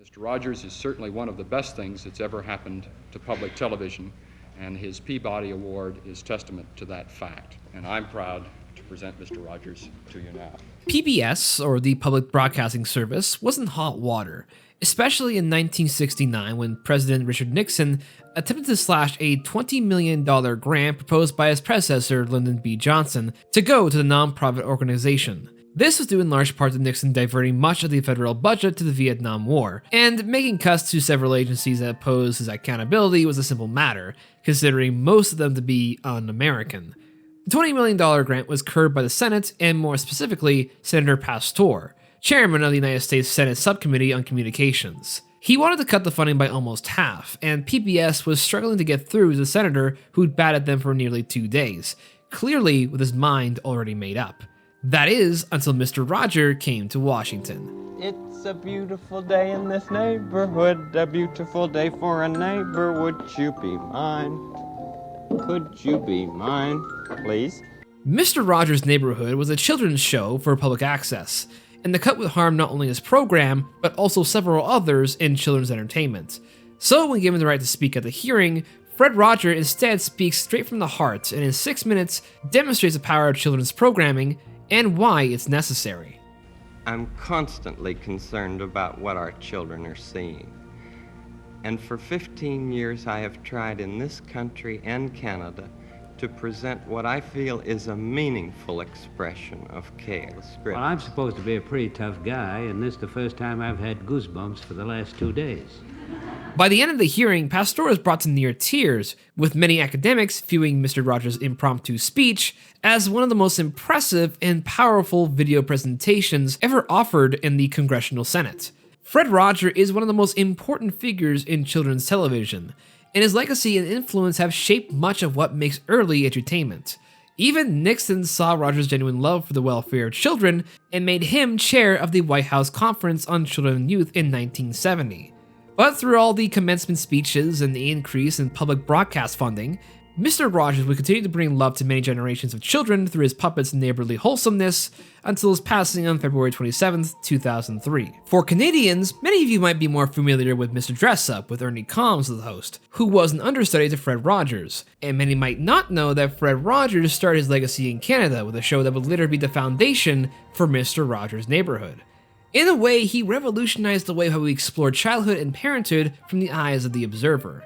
Mr. Rogers is certainly one of the best things that's ever happened to public television, and his Peabody Award is testament to that fact. And I'm proud to present Mr. Rogers to you now. PBS, or the Public Broadcasting Service, wasn't hot water, especially in 1969 when President Richard Nixon attempted to slash a $20 million grant proposed by his predecessor, Lyndon B. Johnson, to go to the nonprofit organization. This was due in large part to Nixon diverting much of the federal budget to the Vietnam War, and making cuts to several agencies that opposed his accountability was a simple matter, considering most of them to be un-American. The $20 million grant was curbed by the Senate, and more specifically, Senator Pastor, chairman of the United States Senate Subcommittee on Communications. He wanted to cut the funding by almost half, and PBS was struggling to get through to the senator who'd batted them for nearly 2 days, clearly with his mind already made up. That is, until Mr. Roger came to Washington. It's a beautiful day in this neighborhood, a beautiful day for a neighbor. Would you be mine? Could you be mine, please? Mr. Rogers' Neighborhood was a children's show for public access, and the cut would harm not only his program, but also several others in children's entertainment. So when given the right to speak at the hearing, Fred Roger instead speaks straight from the heart and in 6 minutes demonstrates the power of children's programming and why it's necessary. I'm constantly concerned about what our children are seeing. And for 15 years I have tried in this country and Canada to present what I feel is a meaningful expression of care. Well, I'm supposed to be a pretty tough guy, and this is the first time I've had goosebumps for the last 2 days. By the end of the hearing, Pastor is brought to near tears, with many academics viewing Mr. Rogers' impromptu speech as one of the most impressive and powerful video presentations ever offered in the Congressional Senate. Fred Roger is one of the most important figures in children's television, and his legacy and influence have shaped much of what makes early entertainment. Even Nixon saw Rogers' genuine love for the welfare of children and made him chair of the White House Conference on Children and Youth in 1970. But through all the commencement speeches and the increase in public broadcast funding, Mr. Rogers would continue to bring love to many generations of children through his puppets' neighborly wholesomeness until his passing on February 27, 2003. For Canadians, many of you might be more familiar with Mr. Dressup, with Ernie Combs as the host, who was an understudy to Fred Rogers, and many might not know that Fred Rogers started his legacy in Canada with a show that would later be the foundation for Mr. Rogers' Neighborhood. In a way, he revolutionized the way how we explore childhood and parenthood from the eyes of the observer.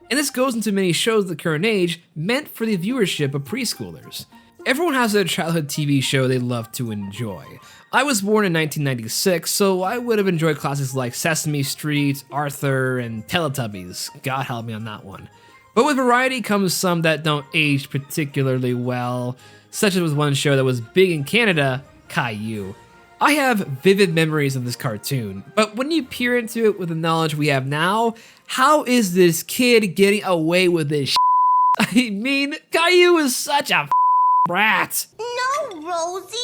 And this goes into many shows of the current age meant for the viewership of preschoolers. Everyone has a childhood TV show they love to enjoy. I was born in 1996, so I would have enjoyed classics like Sesame Street, Arthur, and Teletubbies. God help me on that one. But with variety comes some that don't age particularly well, such as with one show that was big in Canada, Caillou. I have vivid memories of this cartoon, but when you peer into it with the knowledge we have now, how is this kid getting away with this shit? I mean, Caillou is such a brat. No, Rosie,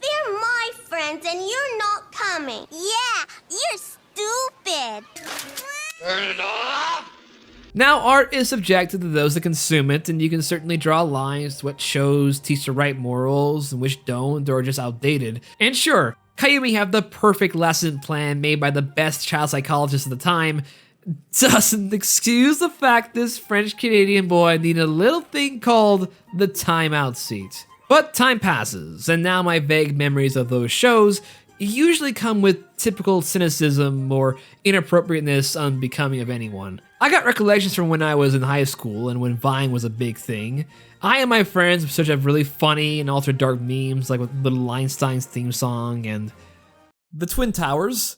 they're my friends and you're not coming. Yeah, you're stupid. Turn it off! Now, art is subjective to those that consume it, and you can certainly draw lines to what shows teach the right morals and which don't, or are just outdated. And sure, Caillou may have the perfect lesson plan made by the best child psychologist at the time, doesn't excuse the fact this French-Canadian boy needed a little thing called the timeout seat. But time passes, and now my vague memories of those shows usually come with typical cynicism or inappropriateness unbecoming of anyone. I got recollections from when I was in high school and when Vine was a big thing. I and my friends would search up really funny and ultra dark memes like with Little Einstein's theme song and the Twin Towers.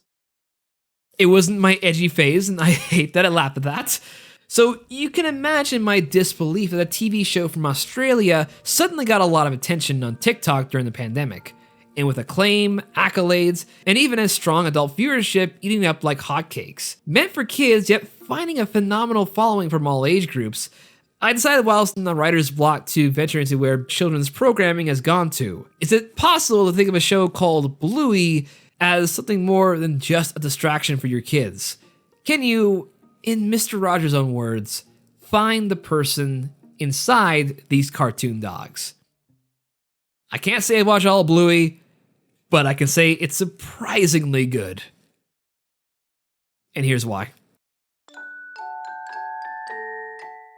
It wasn't my edgy phase, and I hate that I laughed at that. So you can imagine my disbelief that a TV show from Australia suddenly got a lot of attention on TikTok during the pandemic. And with acclaim, accolades, and even a strong adult viewership eating up like hotcakes. Meant for kids, yet finding a phenomenal following from all age groups, I decided whilst in the writer's block to venture into where children's programming has gone to. Is it possible to think of a show called Bluey as something more than just a distraction for your kids? Can you, in Mr. Rogers' own words, find the person inside these cartoon dogs? I can't say I watch all of Bluey, but I can say it's surprisingly good. And here's why.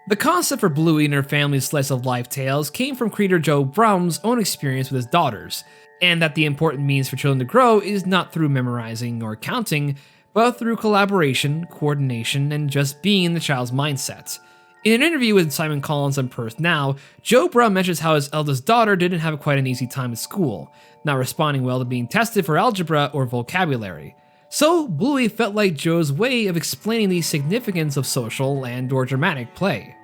The concept for Bluey and her family's slice of life tales came from creator Joe Brown's own experience with his daughters, and that the important means for children to grow is not through memorizing or counting, but through collaboration, coordination, and just being in the child's mindset. In an interview with Simon Collins on Perth Now, Joe Brown mentions how his eldest daughter didn't have quite an easy time at school, not responding well to being tested for algebra or vocabulary. So Bluey felt like Joe's way of explaining the significance of social and/or dramatic play.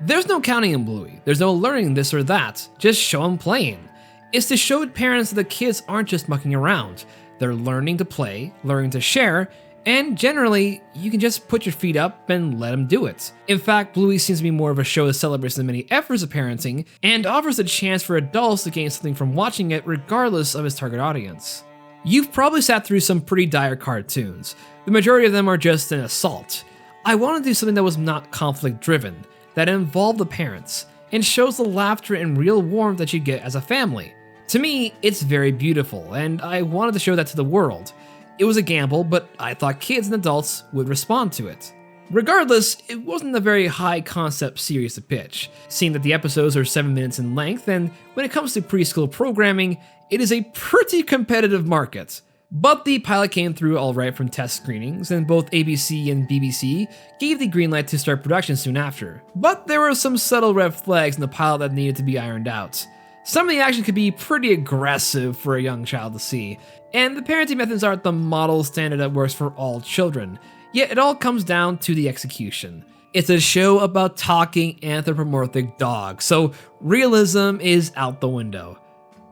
There's no counting in Bluey, there's no learning this or that, just show them playing. It's to show parents that the kids aren't just mucking around, they're learning to play, learning to share, and generally, you can just put your feet up and let them do it. In fact, Bluey seems to be more of a show that celebrates the many efforts of parenting and offers a chance for adults to gain something from watching it regardless of its target audience. You've probably sat through some pretty dire cartoons. The majority of them are just an assault. I want to do something that was not conflict-driven, that involved the parents, and shows the laughter and real warmth that you get as a family. To me, it's very beautiful, and I wanted to show that to the world. It was a gamble, but I thought kids and adults would respond to it. Regardless, it wasn't a very high-concept series to pitch, seeing that the episodes are 7 minutes in length, and when it comes to preschool programming, it is a pretty competitive market. But the pilot came through alright from test screenings, and both ABC and BBC gave the green light to start production soon after. But there were some subtle red flags in the pilot that needed to be ironed out. Some of the action could be pretty aggressive for a young child to see, and the parenting methods aren't the model standard that works for all children, yet it all comes down to the execution. It's a show about talking anthropomorphic dogs, so realism is out the window.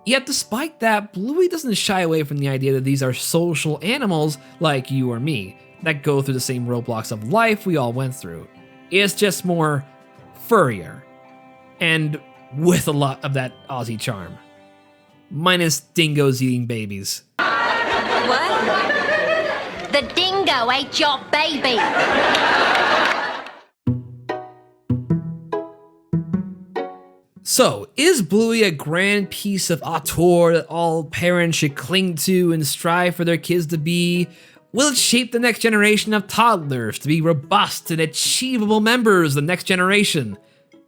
Yet despite that, Bluey doesn't shy away from the idea that these are social animals like you or me, that go through the same roadblocks of life we all went through. It's just more furrier, and with a lot of that Aussie charm. Minus dingoes eating babies. What? The dingo ate your baby. So, is Bluey a grand piece of auteur that all parents should cling to and strive for their kids to be? Will it shape the next generation of toddlers to be robust and achievable members of the next generation?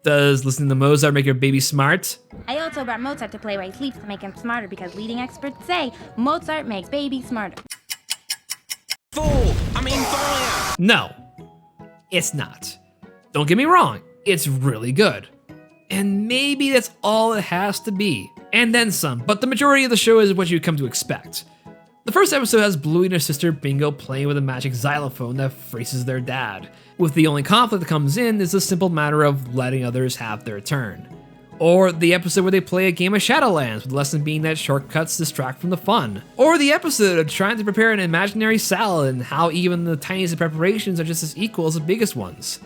Does listening to Mozart make your baby smart? I also brought Mozart to play where he sleeps to make him smarter because leading experts say Mozart makes babies smarter. No, it's not. Don't get me wrong, it's really good. And maybe that's all it has to be. And then some, but the majority of the show is what you come to expect. The first episode has Bluey and her sister Bingo playing with a magic xylophone that freezes their dad, with the only conflict that comes in is the simple matter of letting others have their turn. Or the episode where they play a game of Shadowlands, with the lesson being that shortcuts distract from the fun. Or the episode of trying to prepare an imaginary salad and how even the tiniest preparations are just as equal as the biggest ones.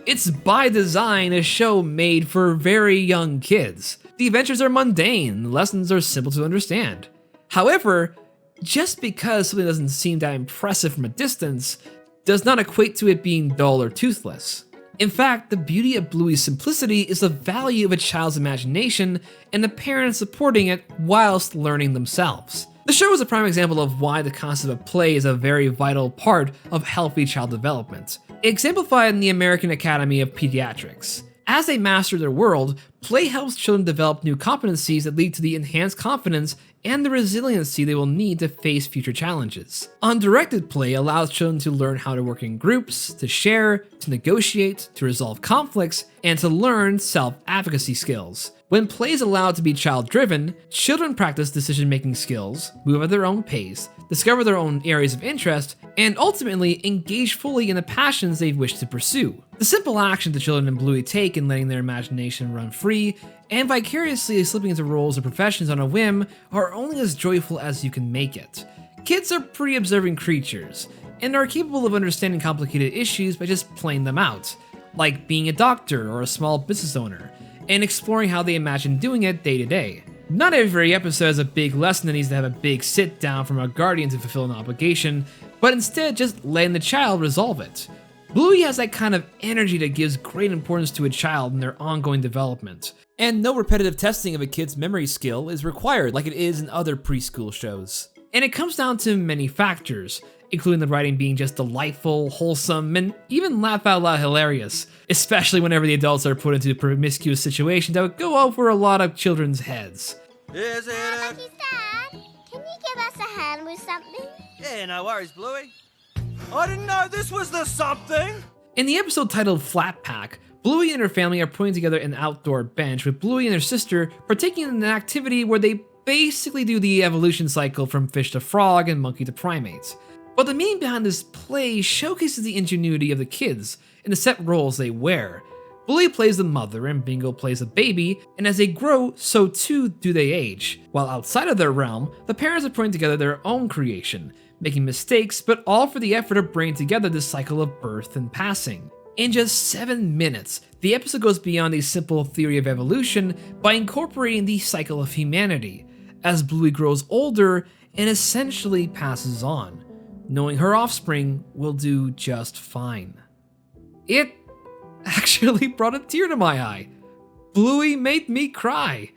It's by design a show made for very young kids. The adventures are mundane, the lessons are simple to understand. However, just because something doesn't seem that impressive from a distance, does not equate to it being dull or toothless. In fact, the beauty of Bluey's simplicity is the value of a child's imagination and the parents supporting it whilst learning themselves. The show is a prime example of why the concept of play is a very vital part of healthy child development, exemplified in the American Academy of Pediatrics. As they master their world, play helps children develop new competencies that lead to the enhanced confidence and the resiliency they will need to face future challenges. Undirected play allows children to learn how to work in groups, to share, to negotiate, to resolve conflicts, and to learn self-advocacy skills. When play is allowed to be child-driven, children practice decision-making skills, move at their own pace, discover their own areas of interest, and ultimately engage fully in the passions they wish to pursue. The simple actions the children in Bluey take in letting their imagination run free and vicariously slipping into roles or professions on a whim are only as joyful as you can make it. Kids are pretty observant creatures, and are capable of understanding complicated issues by just playing them out, like being a doctor or a small business owner, and exploring how they imagine doing it day to day. Not every episode has a big lesson that needs to have a big sit down from a guardian to fulfill an obligation, but instead just letting the child resolve it. Bluey has that kind of energy that gives great importance to a child in their ongoing development, and no repetitive testing of a kid's memory skill is required like it is in other preschool shows. And it comes down to many factors, including the writing being just delightful, wholesome, and even laugh out loud hilarious, especially whenever the adults are put into promiscuous situations that would go over a lot of children's heads. Is it a... Lucky's dad, can you give us a hand with something? Yeah, no worries, Bluey. I didn't know this was the something! In the episode titled Flat Pack, Bluey and her family are putting together an outdoor bench, with Bluey and her sister partaking in an activity where they basically do the evolution cycle from fish to frog and monkey to primates. But the meaning behind this play showcases the ingenuity of the kids and the set roles they wear. Bluey plays the mother and Bingo plays the baby, and as they grow, so too do they age. While outside of their realm, the parents are putting together their own creation, making mistakes, but all for the effort of bringing together this cycle of birth and passing. In just 7 minutes, the episode goes beyond a simple theory of evolution by incorporating the cycle of humanity, as Bluey grows older and essentially passes on, knowing her offspring will do just fine. It actually brought a tear to my eye. Bluey made me cry.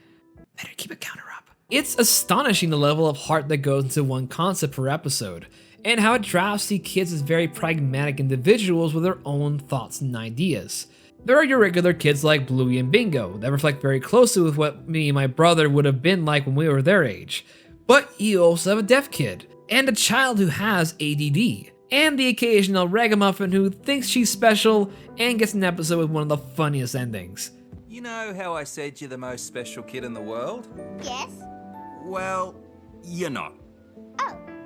Better keep a counter up. It's astonishing the level of heart that goes into one concept per episode, and how it drives the kids as very pragmatic individuals with their own thoughts and ideas. There are your regular kids like Bluey and Bingo that reflect very closely with what me and my brother would have been like when we were their age. But you also have a deaf kid, and a child who has ADD, and the occasional ragamuffin who thinks she's special and gets an episode with one of the funniest endings. You know how I said you're the most special kid in the world? Yes? Well, you're not.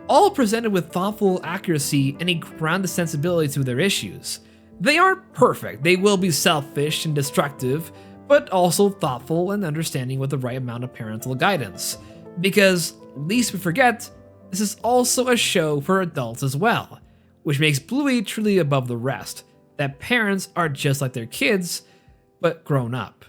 All presented with thoughtful accuracy and a grounded sensibility to their issues. They aren't perfect, they will be selfish and destructive, but also thoughtful and understanding with the right amount of parental guidance. Because, lest we forget, this is also a show for adults as well, which makes Bluey truly above the rest, that parents are just like their kids, but grown up.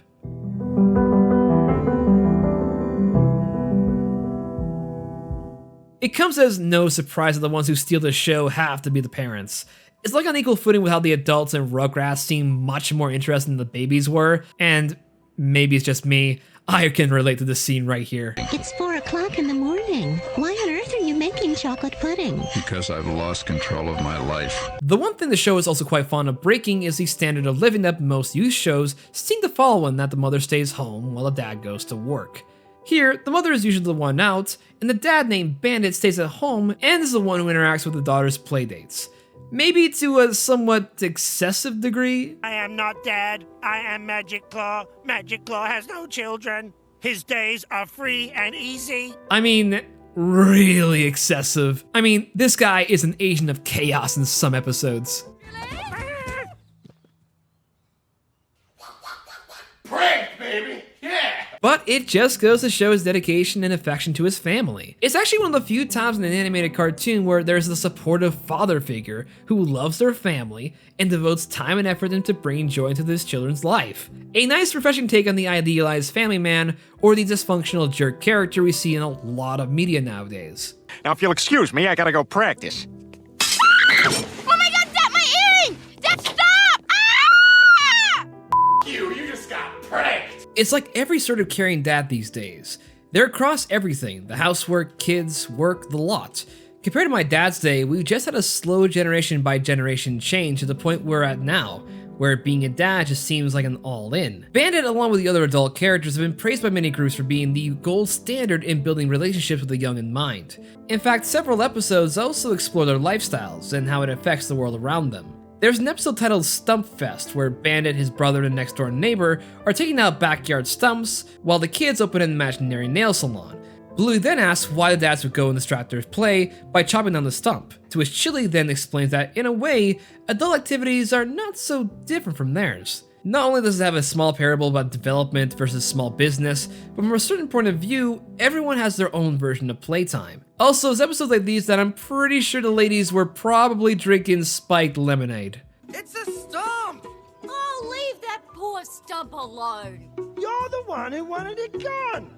It comes as no surprise that the ones who steal the show have to be the parents. It's like on equal footing with how the adults in Rugrats seem much more interested than the babies were, and maybe it's just me, I can relate to this scene right here. It's 4 o'clock in the morning. Why on earth are you making chocolate pudding? Because I've lost control of my life. The one thing the show is also quite fond of breaking is the standard of living that most youth shows seem to follow, in that the mother stays home while the dad goes to work. Here, the mother is usually the one out, and the dad named Bandit stays at home and is the one who interacts with the daughter's playdates. Maybe to a somewhat excessive degree. I am not Dad. I am Magic Claw. Magic Claw has no children. His days are free and easy. I mean, really excessive. I mean, this guy is an agent of chaos in some episodes. Prank, baby! Yeah! But it just goes to show his dedication and affection to his family. It's actually one of the few times in an animated cartoon where there's a supportive father figure who loves their family and devotes time and effort into bringing joy into this children's life. A nice refreshing take on the idealized family man or the dysfunctional jerk character we see in a lot of media nowadays. Now, if you'll excuse me, I gotta go practice. Oh my god, Dad, my earring! Dad, stop! Ah! You just got pranked! It's like every sort of caring dad these days. They're across everything, the housework, kids, work, the lot. Compared to my dad's day, we've just had a slow generation by generation change to the point we're at now, where being a dad just seems like an all-in. Bandit, along with the other adult characters, have been praised by many groups for being the gold standard in building relationships with the young in mind. In fact, several episodes also explore their lifestyles and how it affects the world around them. There's an episode titled Stump Fest, where Bandit, his brother, and next door neighbor are taking out backyard stumps, while the kids open an imaginary nail salon. Bluey then asks why the dads would go and distract their play by chopping down the stump, to which Chili then explains that, in a way, adult activities are not so different from theirs. Not only does it have a small parable about development versus small business, but from a certain point of view, everyone has their own version of playtime. Also, it's episodes like these that I'm pretty sure the ladies were probably drinking spiked lemonade. It's a stump! Oh, leave that poor stump alone. You're the one who wanted it gone!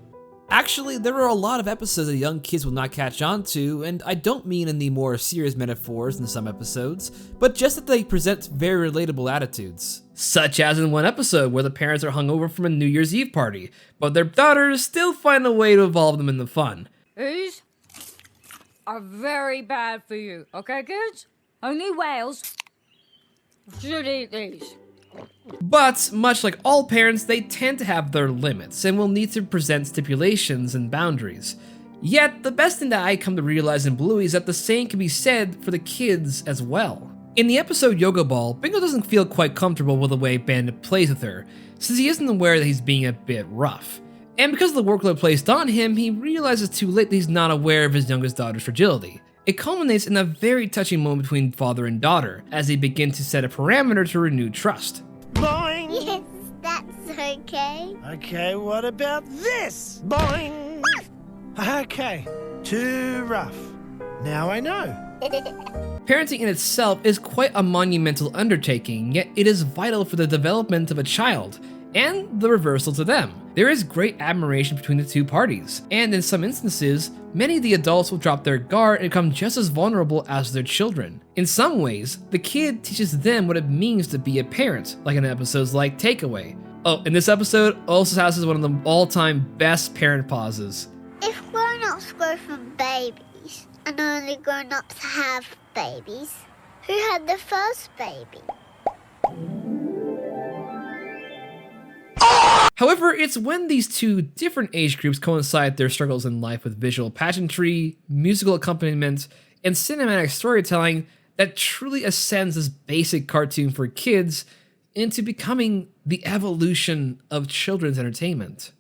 Actually, there are a lot of episodes that young kids will not catch on to, and I don't mean in the more serious metaphors in some episodes, but just that they present very relatable attitudes. Such as in one episode where the parents are hungover from a New Year's Eve party, but their daughters still find a way to involve them in the fun. Who's? are very bad for you. Okay, kids? Only whales should eat these. But, much like all parents, they tend to have their limits and will need to present stipulations and boundaries. Yet, the best thing that I come to realize in Bluey is that the same can be said for the kids as well. In the episode Yoga Ball, Bingo doesn't feel quite comfortable with the way Bandit plays with her, since he isn't aware that he's being a bit rough. And because of the workload placed on him, he realizes too late that he's not aware of his youngest daughter's fragility. It culminates in a very touching moment between father and daughter, as they begin to set a parameter to renew trust. Boing! Yes, that's okay. Okay, what about this? Boing! Okay, too rough. Now I know. Parenting in itself is quite a monumental undertaking, yet it is vital for the development of a child, and the reversal to them. There is great admiration between the two parties, and in some instances, many of the adults will drop their guard and become just as vulnerable as their children. In some ways, the kid teaches them what it means to be a parent, like in episodes like Takeaway. Oh, and this episode also has one of the all-time best parent pauses. If grown-ups grow from babies, and only grown-ups have babies, who had the first baby? However, it's when these two different age groups coincide their struggles in life with visual pageantry, musical accompaniment, and cinematic storytelling that truly ascends this basic cartoon for kids into becoming the evolution of children's entertainment.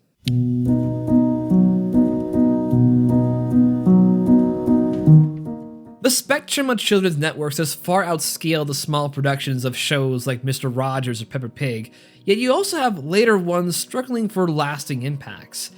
The spectrum of children's networks has far outscaled the small productions of shows like Mr. Rogers or Peppa Pig, yet you also have later ones struggling for lasting impacts.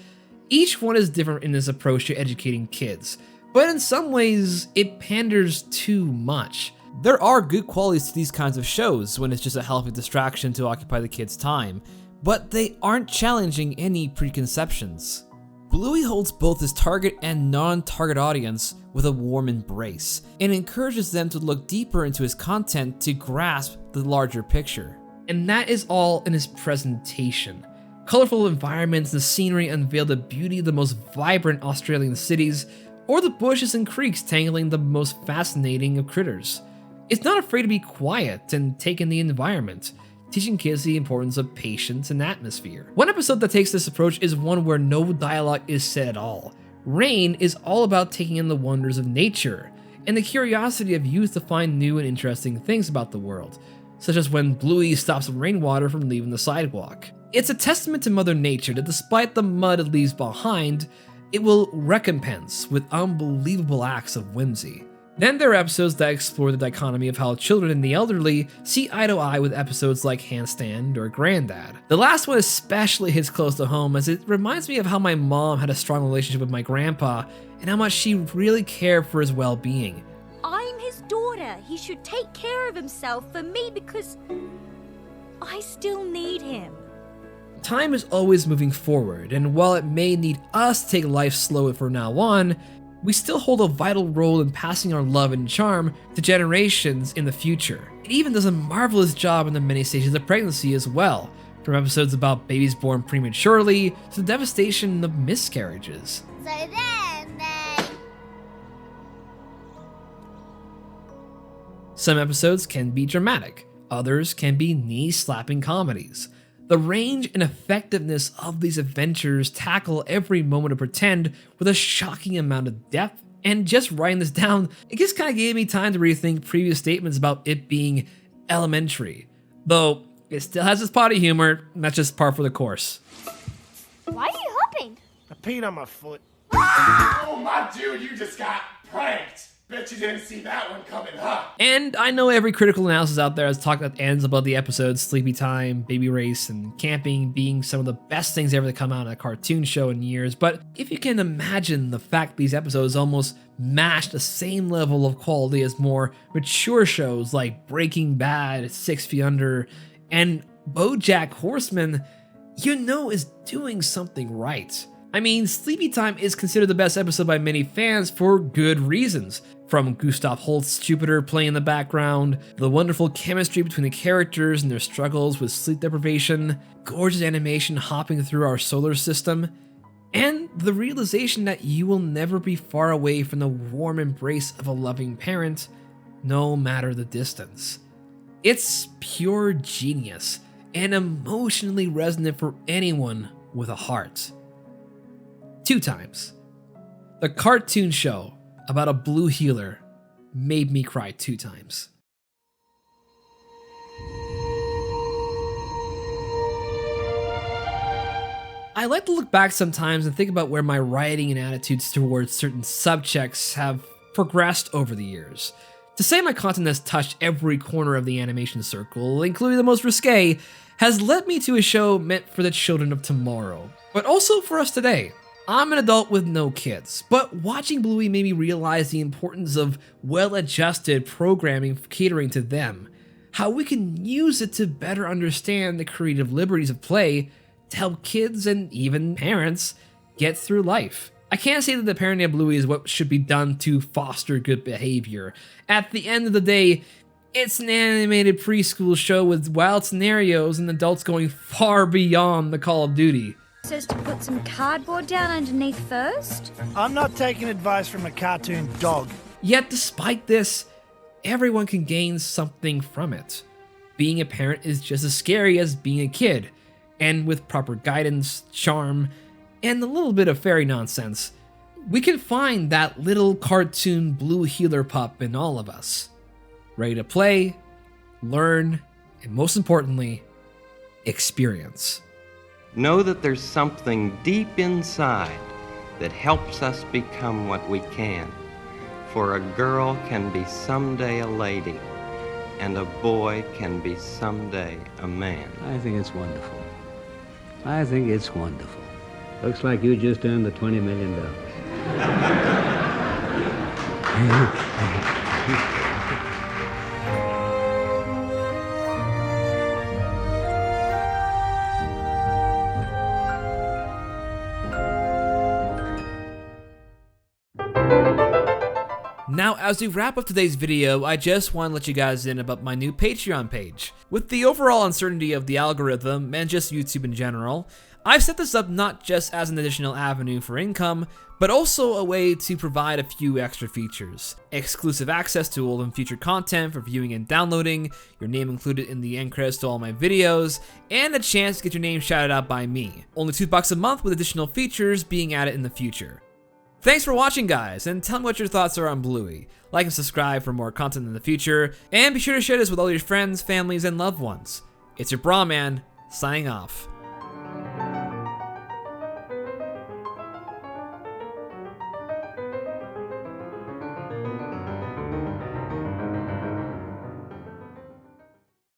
Each one is different in its approach to educating kids, but in some ways, it panders too much. There are good qualities to these kinds of shows when it's just a healthy distraction to occupy the kids' time, but they aren't challenging any preconceptions. Bluey holds both his target and non-target audience with a warm embrace, and encourages them to look deeper into his content to grasp the larger picture. And that is all in his presentation. Colorful environments and scenery unveil the beauty of the most vibrant Australian cities, or the bushes and creeks tangling the most fascinating of critters. It's not afraid to be quiet and take in the environment, teaching kids the importance of patience and atmosphere. One episode that takes this approach is one where no dialogue is said at all. Rain is all about taking in the wonders of nature, and the curiosity of youth to find new and interesting things about the world, such as when Bluey stops rainwater from leaving the sidewalk. It's a testament to Mother Nature that despite the mud it leaves behind, it will recompense with unbelievable acts of whimsy. Then there are episodes that explore the dichotomy of how children and the elderly see eye to eye with episodes like Handstand or Granddad. The last one especially hits close to home, as it reminds me of how my mom had a strong relationship with my grandpa and how much she really cared for his well-being. I'm his daughter. He should take care of himself for me because I still need him. Time is always moving forward, and while it may need us to take life slow from now on, we still hold a vital role in passing our love and charm to generations in the future. It even does a marvelous job in the many stages of pregnancy as well, from episodes about babies born prematurely to the devastation of miscarriages. So then they... Some episodes can be dramatic, others can be knee-slapping comedies. The range and effectiveness of these adventures tackle every moment of pretend with a shocking amount of depth, and just writing this down, it just kind of gave me time to rethink previous statements about it being elementary. Though, it still has its potty humor, and that's just par for the course. Why are you hopping? I peed on my foot. Oh, my dude, you just got pranked. Bet you didn't see that one coming, huh? And I know every critical analysis out there has talked at ends about the episodes Sleepy Time, Baby Race, and Camping being some of the best things ever to come out of a cartoon show in years, but if you can imagine the fact these episodes almost match the same level of quality as more mature shows like Breaking Bad, 6 Feet Under, and BoJack Horseman, you know is doing something right. I mean, Sleepy Time is considered the best episode by many fans for good reasons. From Gustav Holst's Jupiter playing in the background, the wonderful chemistry between the characters and their struggles with sleep deprivation, gorgeous animation hopping through our solar system, and the realization that you will never be far away from the warm embrace of a loving parent, no matter the distance. It's pure genius and emotionally resonant for anyone with a heart. 2 times. The cartoon show about a blue healer made me cry 2 times. I like to look back sometimes and think about where my writing and attitudes towards certain subjects have progressed over the years. To say my content has touched every corner of the animation circle, including the most risque, has led me to a show meant for the children of tomorrow, but also for us today. I'm an adult with no kids, but watching Bluey made me realize the importance of well-adjusted programming catering to them, how we can use it to better understand the creative liberties of play to help kids and even parents get through life. I can't say that the parenting of Bluey is what should be done to foster good behavior. At the end of the day, it's an animated preschool show with wild scenarios and adults going far beyond the Call of Duty. Says to put some cardboard down underneath first? I'm not taking advice from a cartoon dog. Yet despite this, everyone can gain something from it. Being a parent is just as scary as being a kid, and with proper guidance, charm, and a little bit of fairy nonsense, we can find that little cartoon blue healer pup in all of us. Ready to play, learn, and most importantly, experience. Know that there's something deep inside that helps us become what we can. For a girl can be someday a lady, and a boy can be someday a man. I think it's wonderful. I think it's wonderful. Looks like you just earned the $20 million. Now, as we wrap up today's video, I just want to let you guys in about my new Patreon page. With the overall uncertainty of the algorithm and just YouTube in general, I've set this up not just as an additional avenue for income, but also a way to provide a few extra features. Exclusive access to old and future content for viewing and downloading, your name included in the end credits to all my videos, and a chance to get your name shouted out by me. Only $2 a month with additional features being added in the future. Thanks for watching, guys, and tell me what your thoughts are on Bluey. Like and subscribe for more content in the future, and be sure to share this with all your friends, families, and loved ones. It's your Bra Man, signing off.